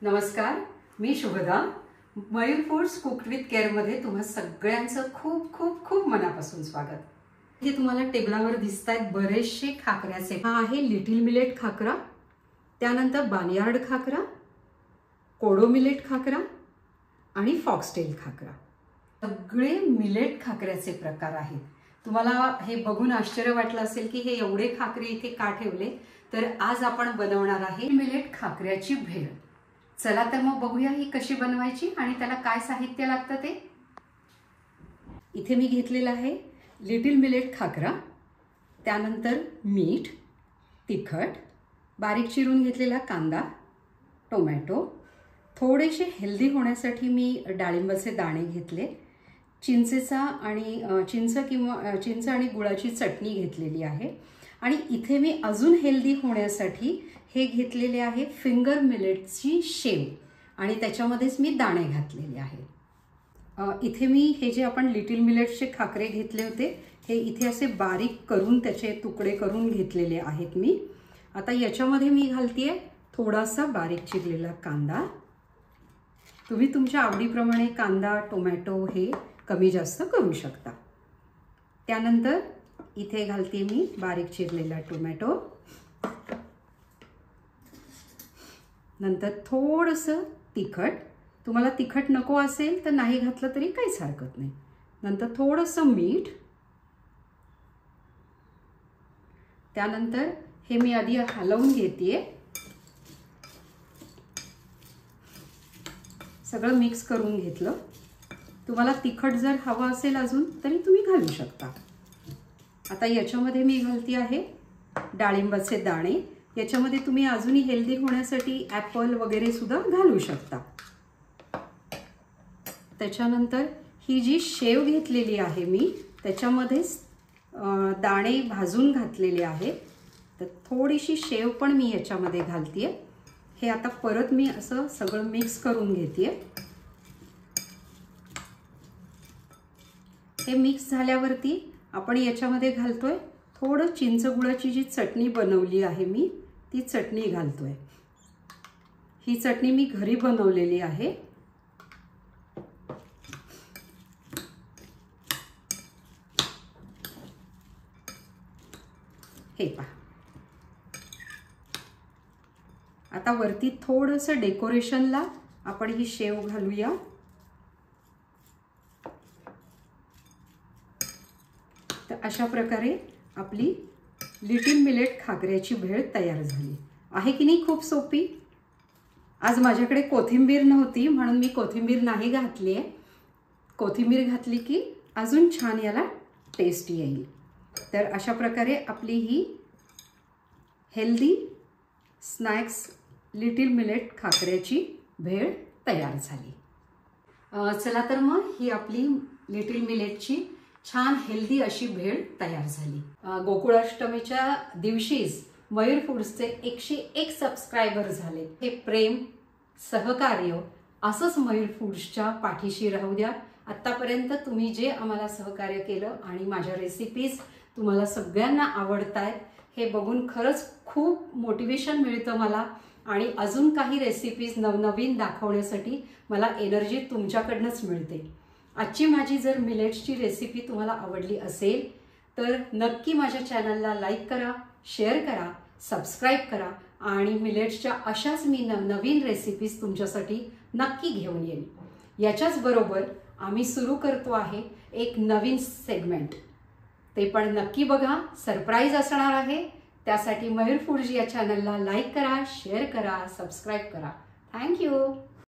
नमस्कार, मी Shubhada. Mayur foods cooked with care मध्ये तुम्हा सगळ्यांचं खूप खूप खूप मनापासून स्वागत. हे तुम्हाला टेबलावर दिसतायत बरेचसे खाकऱ्याचे. हा आहे लिटिल मिलेट खाकरा, त्यानंतर बार्नयार्ड खाकरा, कोडो मिलेट खाकरा आणि फॉक्सटेल खाकरा. सगळे मिलेट खाकऱ्याचे प्रकार आहेत. तुम्हाला हे बघून आश्चर्य वाटलं असेल की हे एवढे खाकरे इथे का ठेवले, तर आज आपण बनवणार आहे मिलेट खाकऱ्याची भेळ. चला तर मग बघूया ही कशी बनवायची आणि त्याला काय साहित्य लागतं ते. इथे मी घेतलेला आहे लिटिल मिलेट खाकरा, त्यानंतर मीठ, तिखट, बारीक चिरून घेतलेला कांदा, टोमॅटो, थोडेसे हेल्दी होण्यासाठी मी डाळिंबाचे दाणे घेतले, चिंच आणि गुळाची चटणी घेतलेली आहे. आणि इथे मी अजून हेल्दी होण्यासाठी हे घेतलेले आहे फिंगर मिलेटची शेव आणि त्याच्यामध्येच मी दाणे घातलेले आहेत. इथे मी हे जे आपण लिटिल मिलेटचे खाकरे घेतले होते हे इथे असे बारीक करून त्याचे तुकडे करून घेतलेले आहेत मी. आता याच्यामध्ये मी घालतेय थोडासा बारीक चिरलेला कांदा. तुम्ही तुमच्या आवडीप्रमाणे कांदा, टोमॅटो हे कमी जास्त करू शकता. त्यानंतर इथे घालते मी बारीक चिरलेला टोमॅटो, नंतर थोडंसं तिखट. तुम्हाला तिखट नको असेल तर नाही घातलं तरी काहीच हरकत नाही. नंतर थोडंसं मीठ. त्यानंतर हे मी आधी हलवून घेतेय, सगळं मिक्स करून घेतलं. तुम्हाला तिखट जर हवं असेल अजून तरी तुम्ही घालू शकता. आता याच्यामध्ये मी घालते आहे डाळिंबाचे दाणे. याच्यामध्ये तुम्ही अजूनही हेल्दी होण्यासाठी ॲपल वगैरे सुद्धा घालू शकता. त्याच्यानंतर ही जी शेव घेतलेली आहे मी त्याच्यामध्येच दाणे भाजून घातलेले आहेत, तर थोडीशी शेव पण मी याच्यामध्ये घालते. हे आता परत मी असं सगळं मिक्स करून घेते. हे मिक्स झाल्यावरती आपण याच्यामध्ये घालतोय थोडं चिंच गुळाची जी चटणी बनवली आहे मी ती चटणी घालतोय. ही चटणी मी घरी बनवलेली आहे. हे पहा. आता वरती थोडंसं डेकोरेशनला आपण ही शेव घालूया. तर अशा प्रकारे आपली लिटिल मिलेट खाकऱ्याची भेळ तयार झाली आहे की नाही. खूप सोपी. आज माझ्याकडे कोथिंबीर नव्हती म्हणून मी कोथिंबीर नाही घातली आहे. कोथिंबीर घातली की अजून छान याला टेस्ट येईल. तर अशा प्रकारे आपली ही हेल्दी स्नॅक्स लिटिल मिलेट खाकऱ्याची भेळ तयार झाली. चला तर मग ही आपली लिटिल मिलेटची छान हेल्दी अशी भेळ तयार झाली. गोकुळाष्टमीच्या दिवशीच मयूर फूड्सचे 101 सबस्क्रायबर झाले. हे प्रेम, सहकार्य असंच मयूर फूड्सच्या पाठीशी राहू द्या. आत्तापर्यंत तुम्ही जे आम्हाला सहकार्य केलं आणि माझ्या रेसिपीज तुम्हाला सगळ्यांना आवडतायत हे बघून खरंच खूप मोटिवेशन मिळतं मला. आणि अजून काही रेसिपीज नवनवीन दाखवण्यासाठी मला एनर्जी तुमच्याकडनंच मिळते. आजची माझी जर मिलेट्सची रेसिपी तुम्हाला आवडली असेल तर नक्की माझ्या चॅनलला लाईक करा, शेअर करा, सबस्क्राईब करा आणि मिलेट्सच्या अशाच मी नवनवीन रेसिपीज तुमच्यासाठी नक्की घेऊन येईन. याच्याच बरोबर आम्ही सुरू करतो आहे एक नवीन सेगमेंट. ते पण नक्की बघा, सरप्राईज असणार आहे. त्यासाठी मयूर फूड्स या चॅनलला लाईक करा, शेअर करा, सबस्क्राईब करा. थँक्यू.